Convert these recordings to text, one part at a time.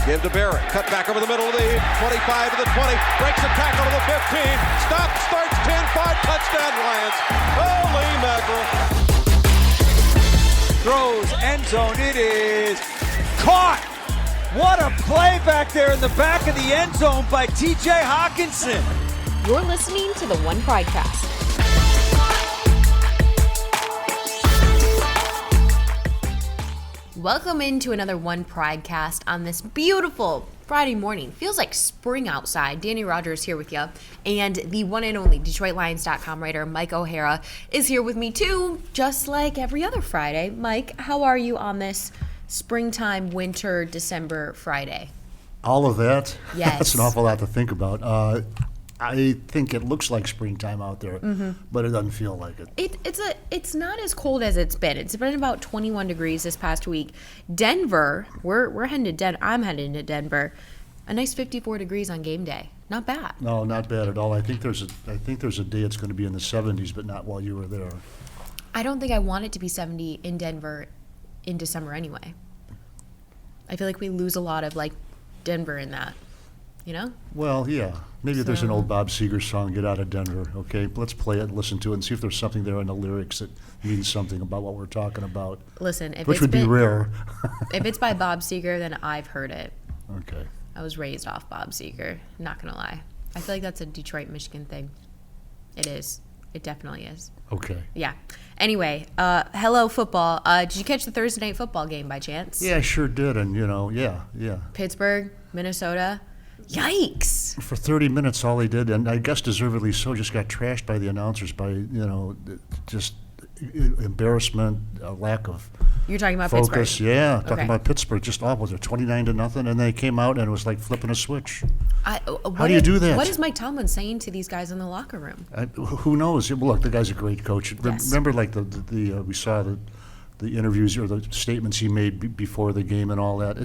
Give to Barrett. Cut back over the middle of the 25 to the 20. Breaks a tackle to the 15. Stops, starts 10-5. Touchdown Lions. Holy mackerel. Throws, end zone. It is caught. What a play back there in the back of the end zone by T.J. Hawkinson. You're listening to the One Pridecast. Welcome into another One Pridecast on this beautiful Friday morning. Feels like spring outside. Dannie Rogers here with you. And the one and only DetroitLions.com writer Mike O'Hara is here with me too, just like every other Friday. Mike, how are you on this springtime, winter, December Friday? All of that? Yes. That's an awful lot to think about. I think it looks like springtime out there, but it doesn't feel like it. It's not as cold as it's been. It's been about 21 degrees this past week. Denver, we're heading to Denver. I'm heading to Denver. A nice 54 degrees on game day. Not bad. No, not bad at all. I think there's a day it's going to be in the 70s, but not while you were there. I don't think I want it to be 70 in Denver in December anyway. I feel like we lose a lot of like Denver in that. You know? Well, yeah. Maybe there's an old Bob Seger song, Get Out of Denver, okay? Let's play it and listen to it and see if there's something there in the lyrics that means something about what we're talking about. Listen, which would be rare. If it's by Bob Seger, then I've heard it. Okay. I was raised off Bob Seger, not going to lie. I feel like that's a Detroit, Michigan thing. It is. It definitely is. Okay. Yeah. Anyway, hello football. Did you catch the Thursday night football game by chance? Yeah, I sure did, and, yeah. Pittsburgh, Minnesota. Yikes. For 30 minutes, all they did, and I guess deservedly so, just got trashed by the announcers by, just embarrassment, a lack of You're talking about focus. Pittsburgh? Yeah, Okay. talking about Pittsburgh, just awful. They're 29-0, and they came out, and it was like flipping a switch. How do you do that? What is Mike Tomlin saying to these guys in the locker room? Who knows? Well, look, the guy's a great coach. Yes. Remember, like, we saw the interviews or the statements he made before the game and all that.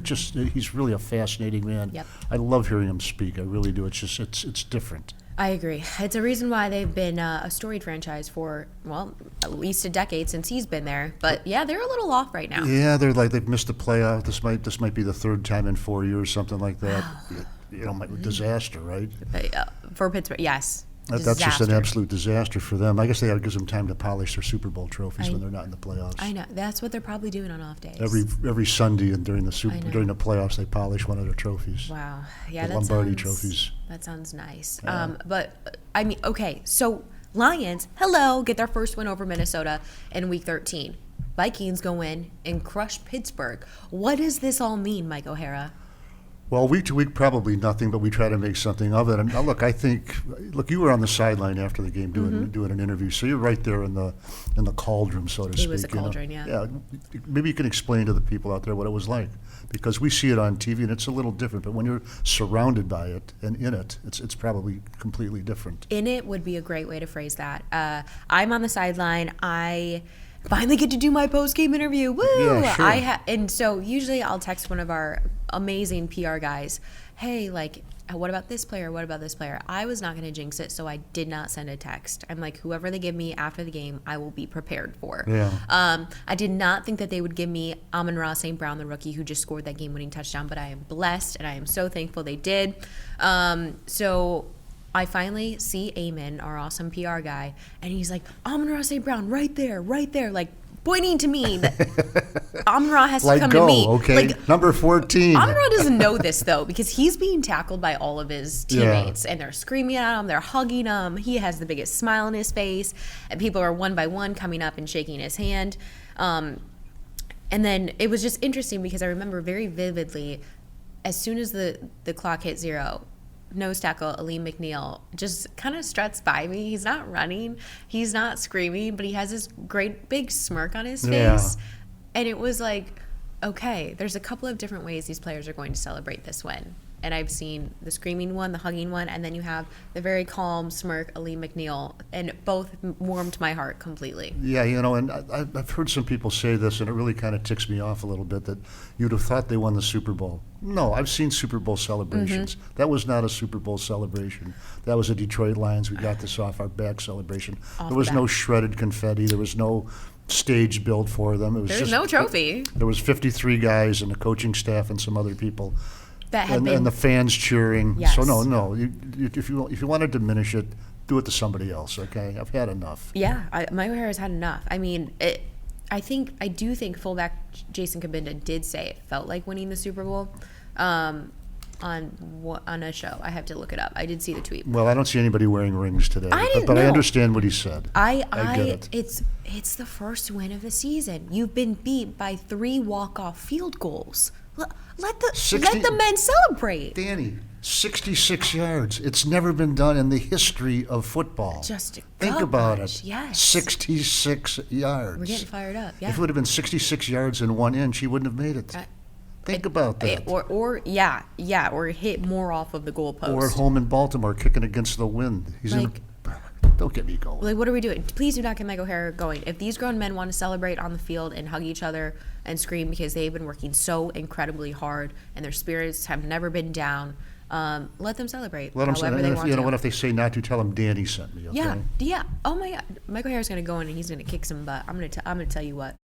He's really a fascinating man. Yep. I love hearing him speak. I really do. It's different. I agree. It's a reason why they've been a storied franchise for, well, at least a decade since he's been there. But yeah, they're a little off right now. Yeah, they've missed the playoff. This might be the third time in 4 years, something like that. Disaster, right? For Pittsburgh, yes. That's just an Disaster. absolute disaster for them. I guess they got to give them time to polish their Super Bowl trophies when they're not in the playoffs. I know. That's what they're probably doing on off days. Every Sunday and during the playoffs, they polish one of their trophies. Wow. Yeah, the Lombardi trophies. That sounds nice. But, I mean, okay, so Lions, get their first win over Minnesota in Week 13. Vikings go in and crush Pittsburgh. What does this all mean, Mike O'Hara? Well, week to week, probably nothing, but we try to make something of it. And I think you were on the sideline after the game doing an interview, so you're right there in the cauldron, so to speak. It was a cauldron, yeah. Yeah, maybe you can explain to the people out there what it was like, because we see it on TV and it's a little different. But when you're surrounded by it and in it, it's probably completely different. In it would be a great way to phrase that. I'm on the sideline. I finally get to do my post-game interview. Woo! Yeah, sure. And so usually I'll text one of our amazing PR guys, hey, like, what about this player? What about this player? I was not going to jinx it, so I did not send a text. I'm like, whoever they give me after the game, I will be prepared for. Yeah. I did not think that they would give me Amon-Ra St. Brown, the rookie who just scored that game-winning touchdown, but I am blessed, and I am so thankful they did. So I finally see Eamon, our awesome PR guy, and he's like, Amon-Ra St. Brown, right there, like, pointing to me that Amon-Ra has to come to me. Okay. Like, number 14. Amon-Ra doesn't know this, though, because he's being tackled by all of his teammates, and they're screaming at him, they're hugging him. He has the biggest smile on his face, and people are one by one coming up and shaking his hand. And then it was just interesting because I remember very vividly, as soon as the clock hit 0, nose tackle Aleem McNeil just kind of struts by me. He's not running, he's not screaming, but he has this great big smirk on his face. And it was like, okay, there's a couple of different ways these players are going to celebrate this win. And I've seen the screaming one, the hugging one, and then you have the very calm smirk, Aleem McNeil, and both warmed my heart completely. Yeah, and I've heard some people say this, and it really kind of ticks me off a little bit, that you'd have thought they won the Super Bowl. No, I've seen Super Bowl celebrations. That was not a Super Bowl celebration. That was a Detroit Lions, we got this off our back celebration. There was no shredded confetti. There was no stage built for them. It was There's no trophy. There was 53 guys and the coaching staff and some other people. that had and, been and the fans cheering. Yes. So no. If you want to diminish it, do it to somebody else. Okay, I've had enough. Yeah, Michael Harris had enough. I mean, I do think fullback Jason Kabinda did say it felt like winning the Super Bowl. On a show, I have to look it up. I did see the tweet. Well, I don't see anybody wearing rings today, I but I understand what he said. I get it. It's the first win of the season. You've been beat by 3 walk-off field goals. Let the men celebrate. Danny, 66 yards. It's never been done in the history of football. Just think about it. Yes. 66 yards. We're getting fired up. Yeah. If it would have been 66 yards in 1 inch, he wouldn't have made it. Think about that. Or hit more off of the goalpost. Or at home in Baltimore, kicking against the wind. Don't get me going. Like, what are we doing? Please do not get Michael Harris going. If these grown men want to celebrate on the field and hug each other and scream because they've been working so incredibly hard and their spirits have never been down, let them celebrate. Let them however they want to. What if they say not to? Tell them Danny sent me. Okay? Yeah. Oh my God, Michael Harris is going to go in and he's going to kick some butt. I'm going to tell you what.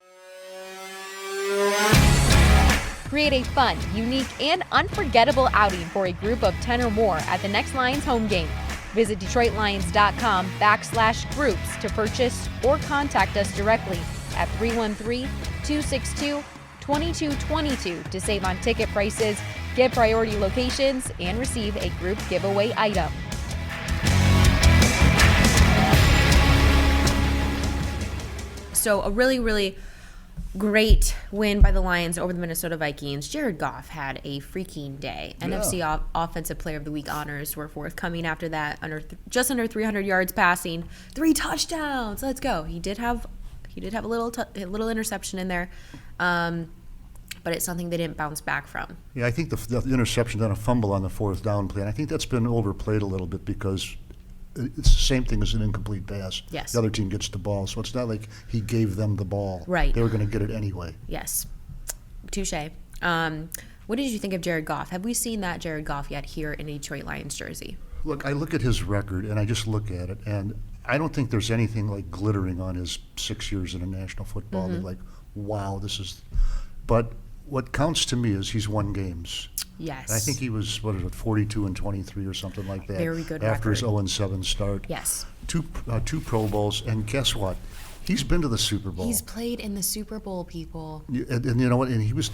Create a fun, unique, and unforgettable outing for a group of 10 or more at the next Lions home game. Visit DetroitLions.com/groups to purchase or contact us directly at 313-262-2222 to save on ticket prices, get priority locations, and receive a group giveaway item. So a really, really great win by the Lions over the Minnesota Vikings. Jared Goff had a freaking day. Yeah. NFC Offensive Player of the Week honors were forthcoming after that. Just under 300 yards passing, 3 touchdowns. Let's go. He did have a little interception in there, but it's something they didn't bounce back from. Yeah, I think the interception and a fumble on the 4th down play, and I think that's been overplayed a little bit because it's the same thing as an incomplete pass. Yes. The other team gets the ball, so it's not like he gave them the ball. Right. They were going to get it anyway. Yes. Touche. What did you think of Jared Goff? Have we seen that Jared Goff yet here in a Detroit Lions jersey? Look, I look at his record, and I just look at it, and I don't think there's anything like glittering on his 6 years in the National Football. Mm-hmm. That like, wow, this is. But what counts to me is he's won games. Yes. And I think he was 42-23 or something like that. Very good after record. his 0-7 start. Yes. Two Pro Bowls, and guess what? He's been to the Super Bowl. He's played in the Super Bowl, people. And you know what? And he was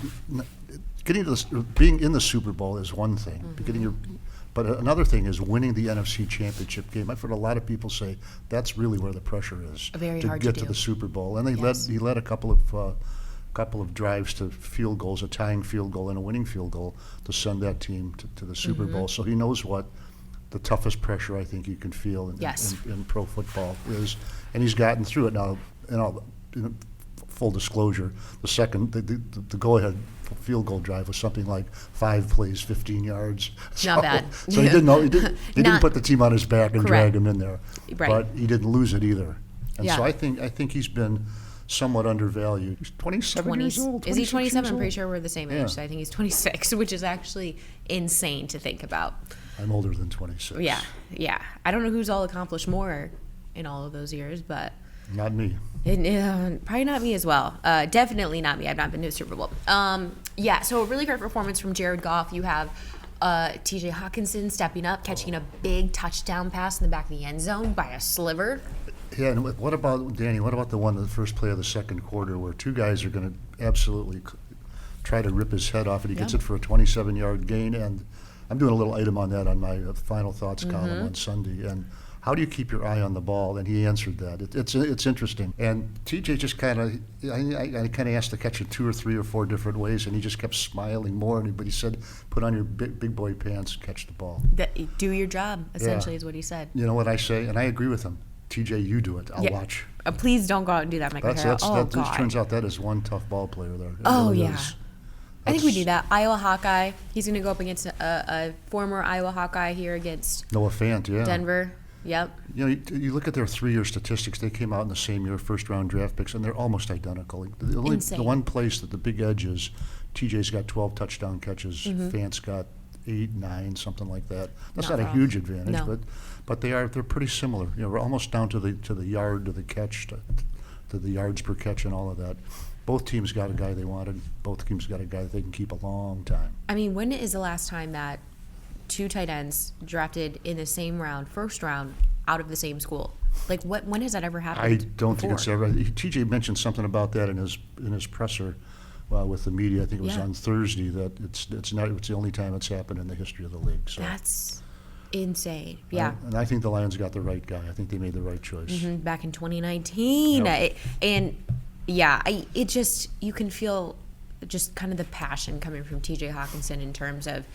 being in the Super Bowl is one thing. Mm-hmm. But another thing is winning the NFC Championship game. I've heard a lot of people say that's really where the pressure is Very to hard get to to do. the Super Bowl. And Yes. he led a couple of drives to field goals, a tying field goal and a winning field goal to send that team to the Super Mm-hmm. Bowl. So he knows what the toughest pressure I think you can feel in pro football is, and he's gotten through it now. Full disclosure, the go-ahead field goal drive was something like 5 plays, 15 yards. Not bad. So he didn't put the team on his back and Correct. drag him in there, Right. but he didn't lose it either. And Yeah. so I think he's been somewhat undervalued. He's 27 years old. Is he 26 27? years I'm pretty old? sure we're the same age. Yeah. So I think he's 26, which is actually insane to think about. I'm older than 26. Yeah. I don't know who's all accomplished more in all of those years, but Not me. probably not me as well. Definitely not me. I've not been to a Super Bowl. So a really great performance from Jared Goff. You have TJ Hawkinson stepping up, catching a big touchdown pass in the back of the end zone by a sliver. Yeah, and what about, Danny, what about the first play of the second quarter where 2 guys are going to absolutely try to rip his head off, and he gets it for a 27-yard gain? And I'm doing a little item on that on my Final Thoughts column on Sunday. And how do you keep your eye on the ball? And he answered that. It's interesting. And TJ just kind of, I kind of asked to catch it 2 or 3 or 4 different ways, and he just kept smiling more. But he said, put on your big boy pants, catch the ball. Do your job, essentially, is what he said. You know what I say? And I agree with him. TJ, you do it. I'll watch. Please don't go out and do that, Michael Harrell. That turns out that is one tough ball player there. It Oh, really yeah. is. I think we do that. Iowa Hawkeye. He's going to go up against a former Iowa Hawkeye here against Noah Fant, yeah. Denver. Yep. You know, you look at their 3-year statistics. They came out in the same year, first-round draft picks, and they're almost identical. Insane. The one place that the big edge is, TJ's got 12 touchdown catches. Mm-hmm. Fant's got 8, 9, something like that. That's Not not a wrong. huge advantage, No. but they're pretty similar. You know, we're almost down to the yard, to the catch, to the yards per catch, and all of that. both teams got a guy they wanted. Both teams got a guy that they can keep a long time. I mean, when is the last time that two tight ends drafted in the same round, first round, out of the same school? Like, when has that ever happened? I don't think before? it's ever. TJ mentioned something about that in his presser with the media. I think it was on Thursday that it's the only time it's happened in the history of the league. So that's insane. Yeah. And I think the Lions got the right guy. I think they made the right choice. Back in 2019. Yep. It just, you can feel just kind of the passion coming from TJ Hawkinson in terms of,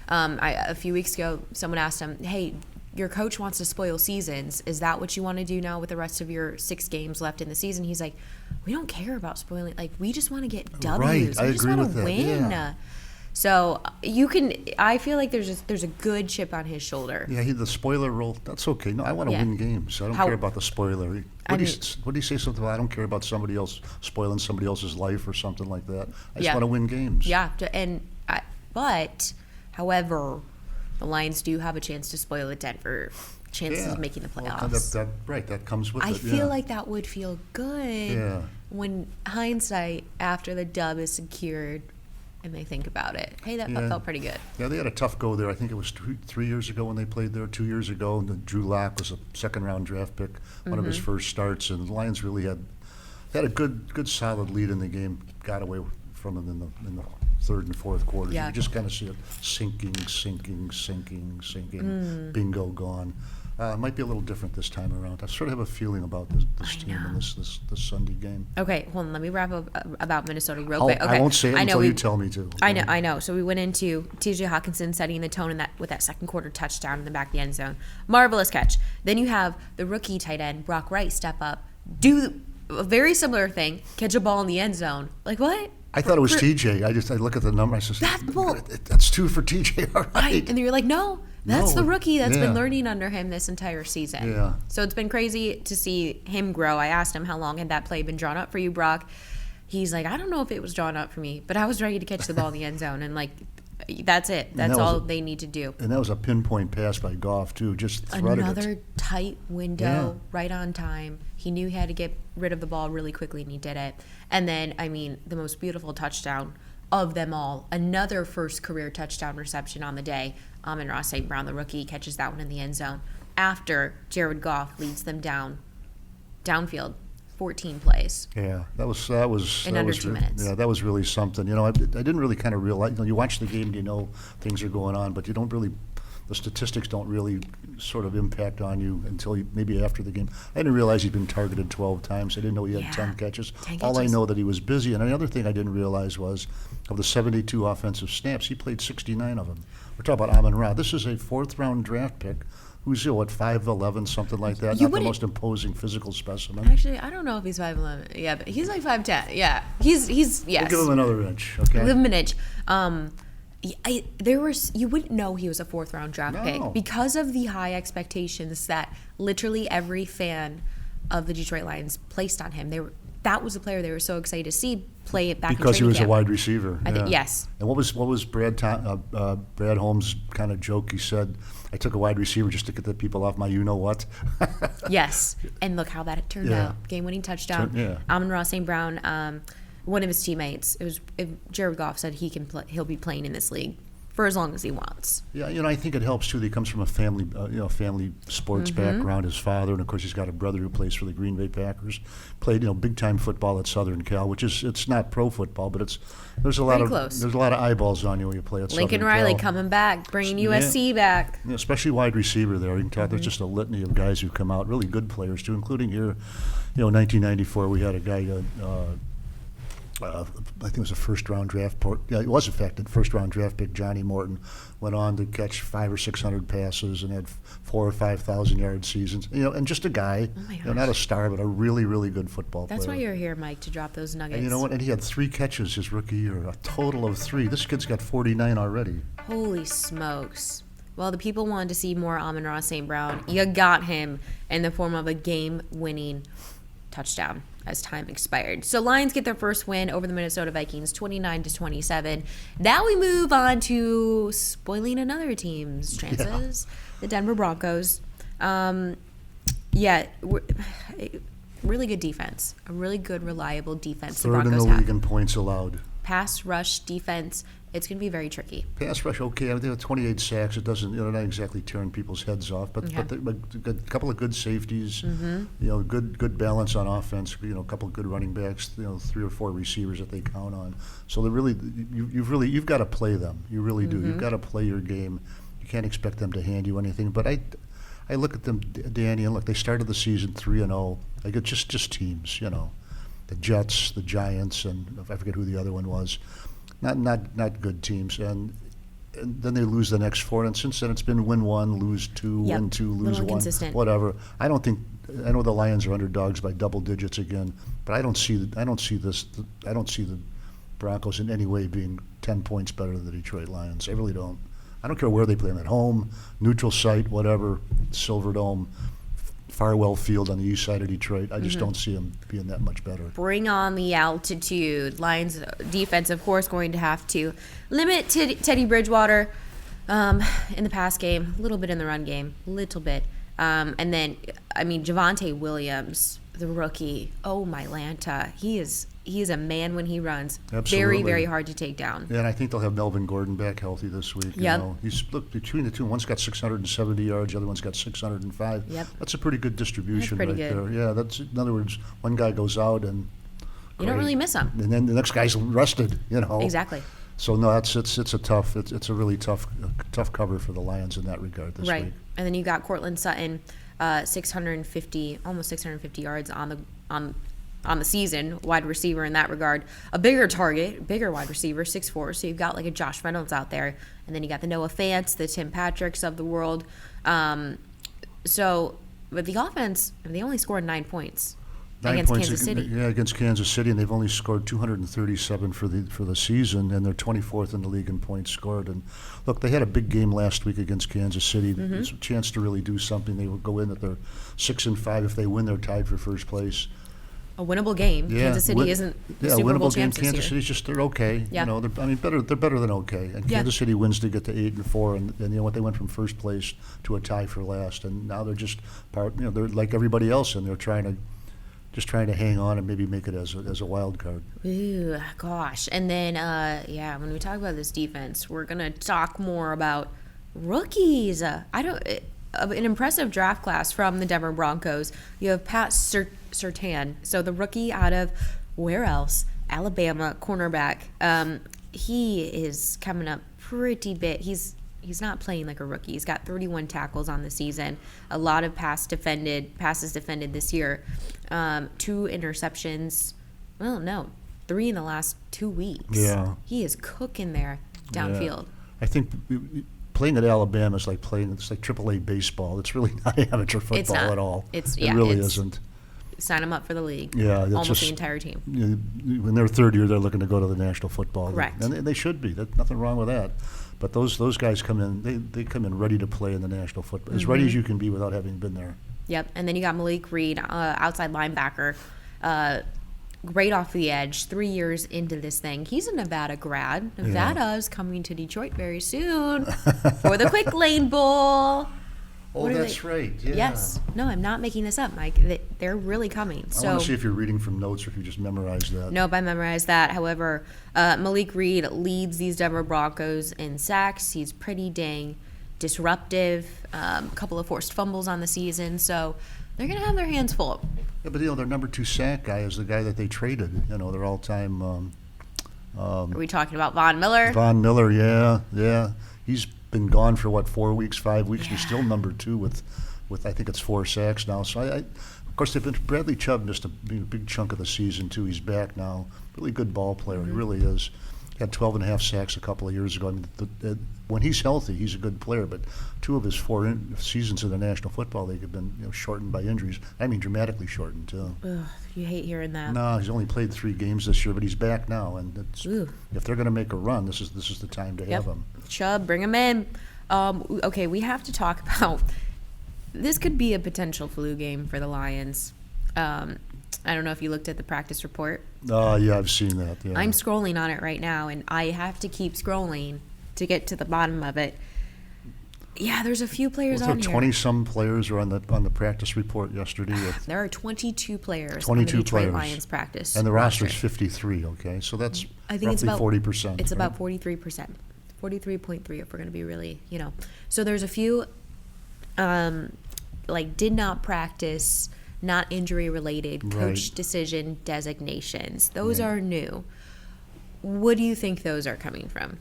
a few weeks ago, someone asked him, hey, your coach wants to spoil seasons. Is that what you want to do now with the rest of your 6 games left in the season? He's like, we don't care about spoiling. Like, we just want to get W's. Right. We I just agree want with to that. win. Yeah. So I feel like there's a good chip on his shoulder. Yeah, the spoiler role, that's okay. No, I want to win games. I don't care about the spoiler. What did he say something about, I don't care about somebody else spoiling somebody else's life or something like that. I just want to win games. Yeah, however, the Lions do have a chance to spoil at Denver. Chances of making the playoffs. Well, that comes with it. I feel like that would feel good when hindsight, after the dub is secured, and they think about it. Hey, that felt pretty good. Yeah, they had a tough go there. I think it was 3 years ago when they played there, 2 years ago. And Drew Lock was a second-round draft pick, one of his first starts. And the Lions really had a good solid lead in the game, got away from them in the third and fourth quarters. Yeah. You just kind of see it sinking, bingo, gone. It might be a little different this time around. I sort of have a feeling about this team in this Sunday game. Okay, hold on. Let me wrap up about Minnesota real quick. Okay. I won't say it until you tell me to. Okay? I know. So we went into TJ Hawkinson setting the tone with that second quarter touchdown in the back of the end zone. Marvelous catch. Then you have the rookie tight end, Brock Wright, step up, do a very similar thing, catch a ball in the end zone. Like, what? I thought it was TJ. I look at the number. I said, that's 2 for TJ. All right. And you're like, no, that's the rookie that's been learning under him this entire season. Yeah. So it's been crazy to see him grow. I asked him, how long had that play been drawn up for you, Brock? He's like, I don't know if it was drawn up for me, but I was ready to catch the ball in the end zone. And, like, that's it. That's all they need to do. And that was a pinpoint pass by Goff, too. Just threaded Another tight window, right on time. He knew he had to get rid of the ball really quickly, and he did it. And then, I mean, the most beautiful touchdown of them all, another first career touchdown reception on the day. Amon-Ra St. Brown, the rookie, catches that one in the end zone after Jared Goff leads them downfield, 14 plays. Yeah, that was in under 2 minutes. Yeah, that was really something. You know, I didn't really kind of realize. You watch the game, you know things are going on, but you don't really. The statistics don't really sort of impact on you until maybe after the game. I didn't realize he'd been targeted 12 times. I didn't know he had 10 catches. All I know that he was busy. And the other thing I didn't realize was of the 72 offensive snaps, he played 69 of them. We're talking about Amon-Ra. This is a 4th-round draft pick who's, 5'11", something like that. Not the most imposing physical specimen. Actually, I don't know if he's 5'11". Yeah, but he's like 5'10". Yeah, he's yes. We'll give him another inch, okay? Give him an inch. You wouldn't know he was a 4th-round draft pick because of the high expectations that literally every fan of the Detroit Lions placed on him. That was a player they were so excited to see play it back because in training camp. He was a wide receiver. I think yes. And what was Brad Holmes' kind of joke? He said, "I took a wide receiver just to get the people off my you-know-what." Yes, and look how that turned out. Game-winning touchdown. Amon-Ra St. Brown. One of his teammates, Jared Goff, said he'll be playing in this league for as long as he wants. Yeah, I think it helps too that he comes from a family, family sports background. His father, and of course, he's got a brother who plays for the Green Bay Packers. Played, big time football at Southern Cal, which it's not pro football, but there's a lot of eyeballs on you when you play at Lincoln Southern Riley Cal. coming back, bringing USC back. Yeah, especially wide receiver there. You can talk. There's just a litany of guys who come out, really good players too, including here. 1994, we had a guy. I think it was a first-round draft. It was in fact a first-round draft pick. Johnny Morton went on to catch 500 or 600 passes and had 4,000 or 5,000 yard seasons. And just a guy, not a star, but a really, really good football player. That's why you're here, Mike, to drop those nuggets. And you know what? And he had 3 catches his rookie year, a total of 3. This kid's got 49 already. Holy smokes! Well, the people wanted to see more Amon-Ra St. Brown. You got him in the form of a game-winning touchdown as time expired. So Lions get their first win over the Minnesota Vikings, 29-27. Now we move on to spoiling another team's chances, the Denver Broncos. really good defense, a really good, reliable defense. Third in the league in points allowed. Pass rush defense, it's going to be very tricky. Pass rush, okay. They have 28 sacks. It doesn't, they're not exactly tearing people's heads off, but a couple of good safeties. Good balance on offense. A couple of good running backs. 3 or 4 receivers that they count on. So they really, you've got to play them. You really do. You've got to play your game. You can't expect them to hand you anything. But I look at them, Danny, and look, they started the season 3-0. Like it's just teams, the Jets, the Giants, and I forget who the other one was. Not good teams, and then they lose the next 4. And since then, it's been win 1, lose 2, win 2, lose 1, whatever. I know the Lions are underdogs by double digits again, but I don't see the Broncos in any way being 10 points better than the Detroit Lions. I really don't. I don't care where they play them, at home, neutral site, whatever, Silver Dome, Farwell Field on the east side of Detroit. I just don't see them being that much better. Bring on the altitude. Lions defense, of course, going to have to limit Teddy Bridgewater in the pass game, a little bit in the run game, little bit. And then, Javonte Williams, the rookie, oh my Lanta, he is a man when he runs. Absolutely. Very, very hard to take down. Yeah, and I think they'll have Melvin Gordon back healthy this week. He's between the two. One's got 670 yards, the other one's got 605. Yep. That's a pretty good distribution That's pretty right good. there. Yeah, that's, in other words, one guy goes out and you don't really miss him. And then the next guy's rested. Exactly. So no, it's a really tough cover for the Lions in that regard this week. And then you got Cortland Sutton, almost 650 yards on the season, wide receiver in that regard. A bigger target, bigger wide receiver, 6'4". So you've got like a Josh Reynolds out there, and then you got the Noah Fants, the Tim Patricks of the world. But the offense, they only scored 9 points. Against Kansas City. Yeah, against Kansas City, and they've only scored 237 for the season, and they're 24th in the league in points scored. And look, they had a big game last week against Kansas City. It's a chance to really do something. They will go in that they're 6-5. If they win, they're tied for first place. A winnable game. Yeah, Kansas City isn't the Super Bowl champs this year. Kansas City's just, they're okay. Yeah. They're better than okay. And Kansas City wins to get to 8-4, and you know what? They went from first place to a tie for last, and now they're just they're like everybody else, and they're trying to hang on and maybe make it as a wild card. Ooh, gosh. And then, when we talk about this defense, we're going to talk more about rookies. An impressive draft class from the Denver Broncos. You have Pat Surtain, so the rookie out of where else? Alabama, cornerback. He is coming up pretty big. He's not playing like a rookie. He's got 31 tackles on the season. A lot of passes defended this year. 2 interceptions. Well, no, 3 in the last 2 weeks. Yeah. He is cooking there downfield. Yeah. I think playing at Alabama is like it's like AAA baseball. It's really not amateur football at all. It really isn't. Sign them up for the league. Yeah, almost the entire team. In their third year, they're looking to go to the National Football League. Correct. And they should be. There's nothing wrong with that. But those guys come in. They come in ready to play in the National Football, as ready as you can be without having been there. Yep. And then you got Malik Reed, outside linebacker, great off the edge. 3 years into this thing, he's a Nevada grad. Nevada is coming to Detroit very soon for the Quick Lane Bowl. Oh, that's right. Yeah. Yes. No, I'm not making this up, Mike. They're really coming. I want to see if you're reading from notes or if you just memorized that. Nope, I memorized that. However, Malik Reed leads these Denver Broncos in sacks. He's pretty dang disruptive. A couple of forced fumbles on the season. So they're going to have their hands full. Yeah, but their number 2 sack guy is the guy that they traded. Their all-time. Are we talking about Von Miller? Von Miller, yeah. He's been gone for 4 weeks, 5 weeks. He's still number 2 with I think it's 4 sacks now. So of course, Bradley Chubb missed a big chunk of the season too. He's back now. Really good ball player. He really is. He had 12.5 sacks a couple of years ago. When he's healthy, he's a good player. But 2 of his 4 seasons in the National Football League have been shortened by injuries. I mean, dramatically shortened too. Ugh, you hate hearing that. No, he's only played 3 games this year, but he's back now. And if they're going to make a run, this is the time to have him. Chubb, bring him in. Okay, we have to talk about this. Could be a potential flu game for the Lions. I don't know if you looked at the practice report. Yeah, I've seen that. Yeah. I'm scrolling on it right now, and I have to keep scrolling to get to the bottom of it. Yeah, there's a few players on here. 20-some players are on the practice report yesterday. There are 22 players 22 on the Detroit players. Lions practice. And the roster is 53, okay? So that's I think it's roughly about 40%. It's right? about 43%. 43.3 if we're going to be really, So there's a few did not practice, not injury related, coach decision designations. Those are new. What do you think those are coming from?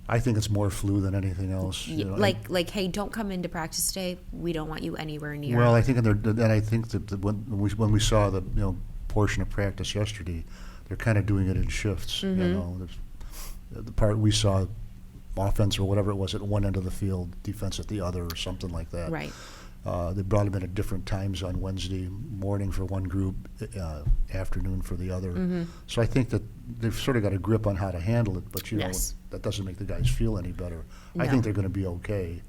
I think it's more flu than anything else. Hey, don't come into practice today. We don't want you anywhere near. Well, I think that when we saw the portion of practice yesterday, they're kind of doing it in shifts. Mm-hmm. The part we saw, offense or whatever it was, at one end of the field, defense at the other, or something like that. Right. They brought them in at different times on Wednesday morning for one group, afternoon for the other. Mm-hmm. So I think that they've sort of got a grip on how to handle it, but Yes. that doesn't make the guys feel any better. I No. think they're going to be okay,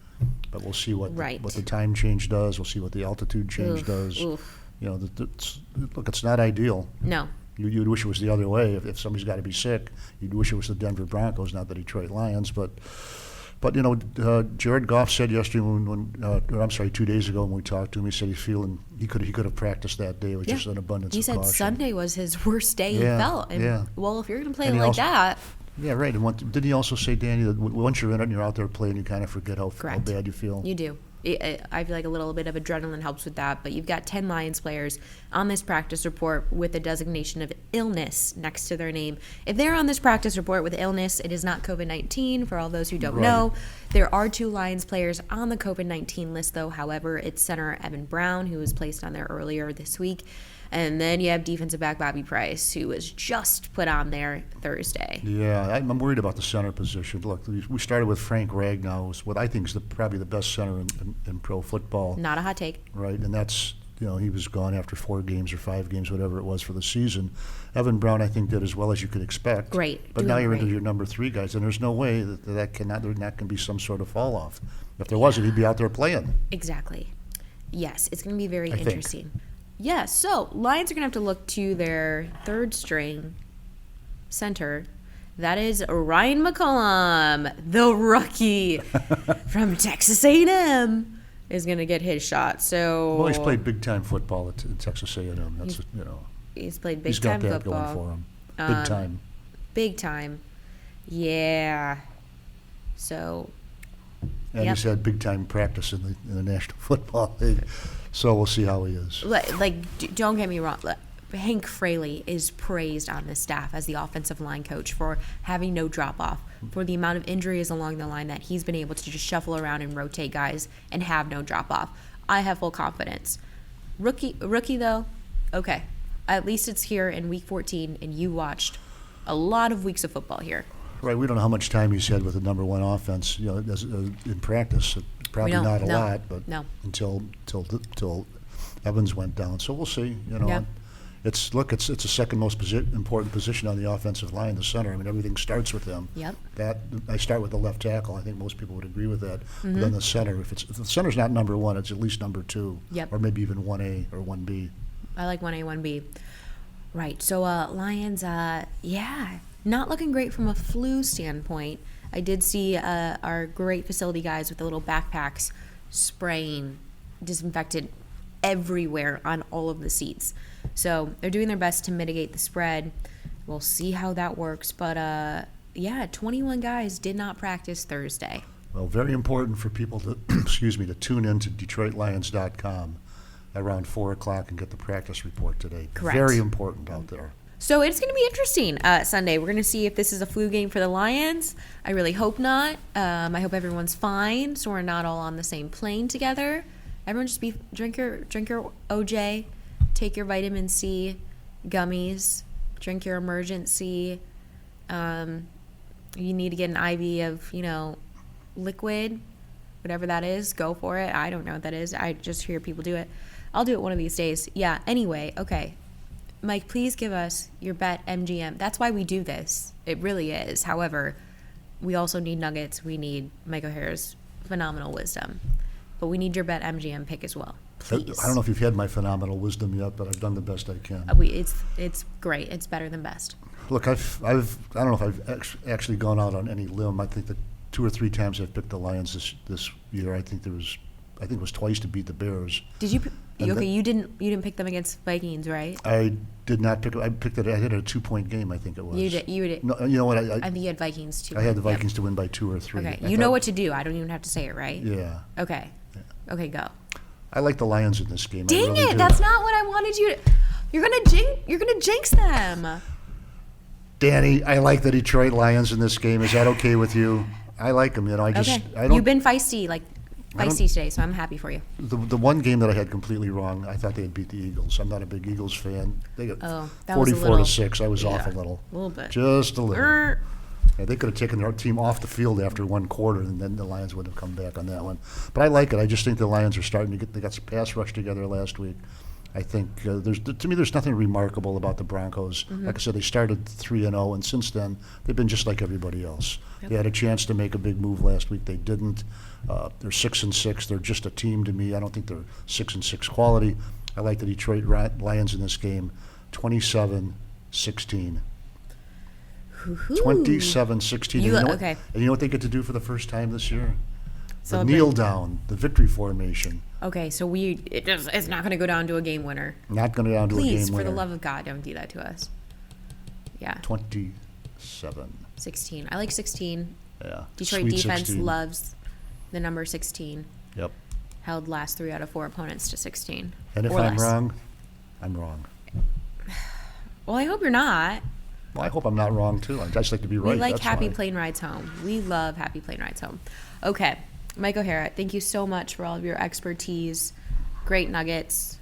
but we'll see what Right. what the time change does. We'll see what the altitude change does. Oof. Look, it's not ideal. No. You'd wish it was the other way. If somebody's got to be sick, you'd wish it was the Denver Broncos, not the Detroit Lions. But Jared Goff said yesterday, 2 days ago when we talked to him, he said he's feeling he could have practiced that day with just an abundance He of said caution. Sunday was his worst day he Yeah, felt. And, yeah. well, if you're going to play And he like also- that, Yeah, right. And didn't he also say, Danny, that once you're in it and you're out there playing, you kind of forget how Correct. bad you feel? you do. I feel like a little bit of adrenaline helps with that, but you've got 10 Lions players on this practice report with a designation of illness next to their name. If they're on this practice report with illness, it is not COVID-19, for all those who don't Right. know. There are 2 Lions players on the COVID-19 list, though. However, it's center Evan Brown, who was placed on there earlier this week. And then you have defensive back Bobby Price, who was just put on there Thursday. Yeah, I'm worried about the center position. Look, we started with Frank Ragnow, who's what I think is probably the best center in pro football. Not a hot take. Right, and that's, he was gone after 4 games or 5 games, whatever it was, for the season. Evan Brown, I think, did as well as you could expect. Great, But now doing you're into great. your number 3 guys, and there's no way that there's not going to be some sort of fall off. If there wasn't, he'd be out there playing. Exactly. Yes, it's going to be very I think. interesting. Yeah, so Lions are going to have to look to their third string center. That is Ryan McCollum, the rookie from Texas A&M, is going to get his shot. So Well, he's played big-time football at Texas A&M. That's, he's played he's got big-time that football. going for him. Big time. Big time. Yeah. So, And Yep. he's had big-time practice in the National Football League. So we'll see how he is. don't get me wrong. Hank Fraley is praised on this staff as the offensive line coach for having no drop-off, for the amount of injuries along the line that he's been able to just shuffle around and rotate guys and have no drop-off. I have full confidence. Rookie though, okay. At least it's here in Week 14, and you watched a lot of weeks of football here. Right, we don't know how much time he's had with the number 1 offense, in practice. Probably don't. not a No. lot, but No. until Evans went down. So we'll see. Yeah. It's the second most important position on the offensive line, the center. I mean, everything starts with them. Yep. That I start with the left tackle. I think most people would agree with that. Mm-hmm. But then the center, if the center's not number 1, it's at least number 2. Yep. Or maybe even 1A or 1B. I like 1A, 1B. Right. So Lions, not looking great from a flu standpoint. I did see our great facility guys with the little backpacks spraying disinfectant everywhere on all of the seats. So they're doing their best to mitigate the spread. We'll see how that works. But 21 guys did not practice Thursday. Well, very important for people to, to tune in to DetroitLions.com around 4 o'clock and get the practice report today. Correct. Very important out there. So it's going to be interesting Sunday. We're going to see if this is a flu game for the Lions. I really hope not. I hope everyone's fine, so we're not all on the same plane together. Everyone just drink your OJ, take your vitamin C gummies, drink your emergency. You need to get an IV of, liquid, whatever that is. Go for it. I don't know what that is. I just hear people do it. I'll do it one of these days. Yeah, anyway, okay. Mike, please give us your BetMGM. That's why we do this. It really is. However, we also need nuggets. We need Mike O'Hara's phenomenal wisdom. But we need your BetMGM pick as well. Please. I don't know if you've had my phenomenal wisdom yet, but I've done the best I can. It's great. It's better than best. Look, I don't know if I've actually gone out on any limb. I think that 2 or 3 times I've picked the Lions this year. I think it was twice to beat the Bears. Did you? You didn't pick them against Vikings, right? I did not pick. I picked it. I had a 2-point game. I think it was. You did. No, you know what? I think you had Vikings too. I had the Vikings to win by 2 or 3. Okay, you know what to do. I don't even have to say it, right? Yeah. Okay. Okay, go. I like the Lions in this game. Dang I really it! do. That's not what I wanted you to. You're gonna jinx them. Danny, I like the Detroit Lions in this game. Is that okay with you? I like them. I don't. You've been feisty today, so I'm happy for you. The one game that I had completely wrong, I thought they had beat the Eagles. I'm not a big Eagles fan. They got 44-6. I was off a little. A little bit. Just a little. Yeah, they could have taken their team off the field after one quarter, and then the Lions would have come back on that one. But I like it. I just think the Lions are starting to they got some pass rush together last week. I think to me there's nothing remarkable about the Broncos. Like I said, they started 3-0, and since then they've been just like everybody else. Yep. They had a chance to make a big move last week. They didn't. They're 6-6. They're just a team to me. I don't think they're 6-6 quality. I like the Detroit Lions in this game, 27-16. 27-16. Okay. And you know what they get to do for the first time this year? The Celebrate. kneel down, the victory formation. Okay, so it's not going to go down to a game winner. Not going to go down to a game winner. Please, for the love of God, don't do that to us. Yeah. 27. 16. I like 16. Yeah. Detroit Sweet defense 16. loves the number 16. Yep. Held last 3 out of 4 opponents to 16. And if or I'm less. wrong, I'm wrong. Well, I hope you're not. Well, I hope I'm not wrong, too. I just like to be right. We like That's happy fine. plane rides home. We love happy plane rides home. Okay. Mike O'Hara, thank you so much for all of your expertise. Great nuggets.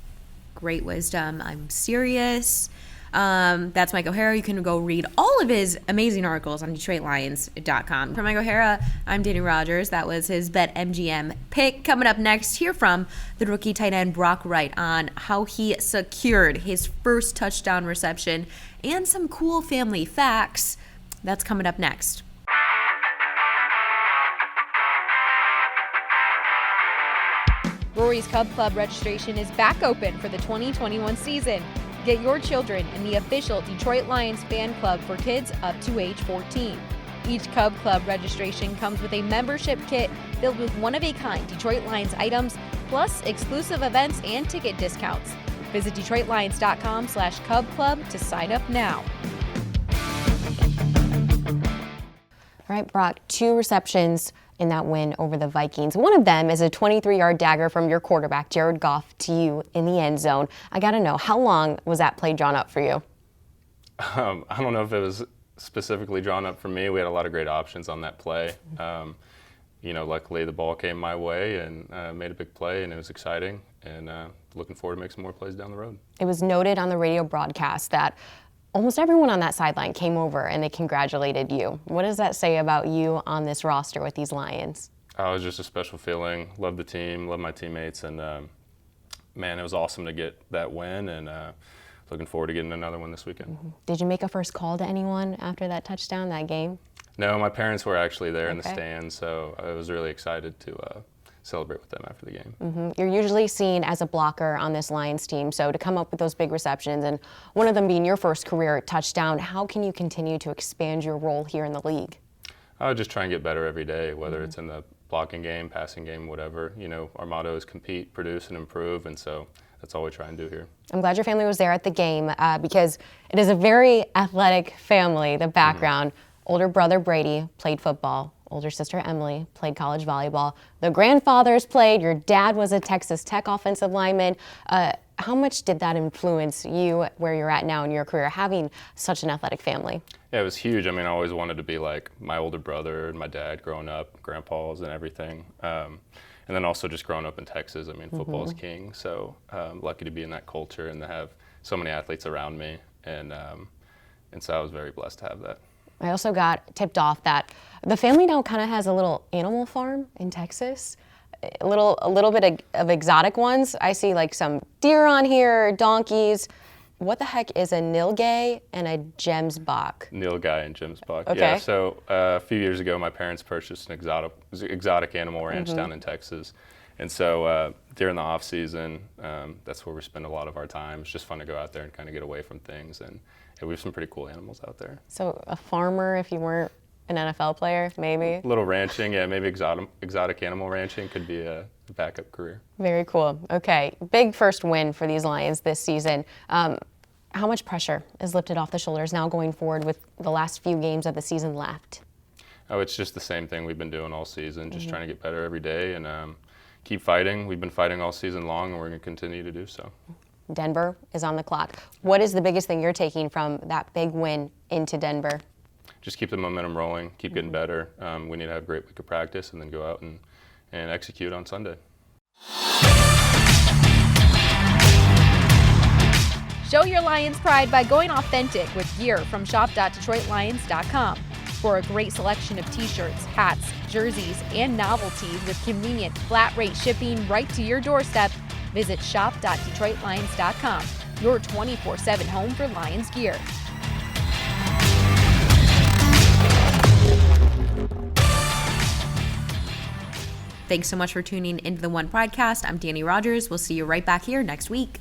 Great wisdom. I'm serious. That's Mike O'Hara. You can go read all of his amazing articles on DetroitLions.com. For Mike O'Hara, I'm Dannie Rogers. That was his BetMGM pick. Coming up next, hear from the rookie tight end Brock Wright on how he secured his first touchdown reception and some cool family facts. That's coming up next. Rory's Cub Club registration is back open for the 2021 season. Get your children in the official Detroit Lions fan club for kids up to age 14. Each Cub Club registration comes with a membership kit filled with one-of-a-kind Detroit Lions items, plus exclusive events and ticket discounts. Visit DetroitLions.com/Cub Club to sign up now. All right, Brock, 2 receptions in that win over the Vikings. One of them is a 23-yard dagger from your quarterback, Jared Goff, to you in the end zone. I got to know, how long was that play drawn up for you? I don't know if it was specifically drawn up for me. We had a lot of great options on that play. Luckily the ball came my way and made a big play, and it was exciting. And looking forward to make some more plays down the road. It was noted on the radio broadcast that almost everyone on that sideline came over and they congratulated you. What does that say about you on this roster with these Lions? It was just a special feeling. Love the team, love my teammates, and man, it was awesome to get that win, and looking forward to getting another one this weekend. Mm-hmm. Did you make a first call to anyone after that touchdown, that game? No, my parents were actually there in the stands, so I was really excited to celebrate with them after the game. Mm-hmm. You're usually seen as a blocker on this Lions team, so to come up with those big receptions and one of them being your first career touchdown, how can you continue to expand your role here in the league? I would just try and get better every day, whether it's in the blocking game, passing game, whatever. Our motto is compete, produce, and improve, and so that's all we try and do here. I'm glad your family was there at the game because it is a very athletic family, the background. Older brother Brady played football. Older sister Emily played college volleyball. The grandfathers played. Your dad was a Texas Tech offensive lineman. How much did that influence you where you're at now in your career, having such an athletic family? Yeah, it was huge. I mean, I always wanted to be like my older brother and my dad growing up, grandpas and everything. And then also just growing up in Texas. I mean, football is king. So lucky to be in that culture and to have so many athletes around me. And so I was very blessed to have that. I also got tipped off that the family now kind of has a little animal farm in Texas, a little bit of exotic ones. I see like some deer on here, donkeys. What the heck is a nilgai and a gemsbok? Nilgai and gemsbok. Okay. Yeah. So a few years ago, my parents purchased an exotic animal ranch down in Texas, and so during the off season, that's where we spend a lot of our time. It's just fun to go out there and kind of get away from things, and we have some pretty cool animals out there. So a farmer, if you weren't an NFL player, maybe. A little ranching, yeah, maybe exotic animal ranching could be a backup career. Very cool. Okay, big first win for these Lions this season. How much pressure is lifted off the shoulders now going forward with the last few games of the season left? Oh, it's just the same thing we've been doing all season, just trying to get better every day and keep fighting. We've been fighting all season long, and we're going to continue to do so. Denver is on the clock. What is the biggest thing you're taking from that big win into Denver? Just keep the momentum rolling, keep getting better. We need to have a great week of practice and then go out and execute on Sunday. Show your Lions pride by going authentic with gear from shop.detroitlions.com. For a great selection of t-shirts, hats, jerseys, and novelties with convenient flat rate shipping right to your doorstep, visit shop.detroitlions.com, your 24/7 home for Lions gear. Thanks so much for tuning into the One Pridecast. I'm Dannie Rogers. We'll see you right back here next week.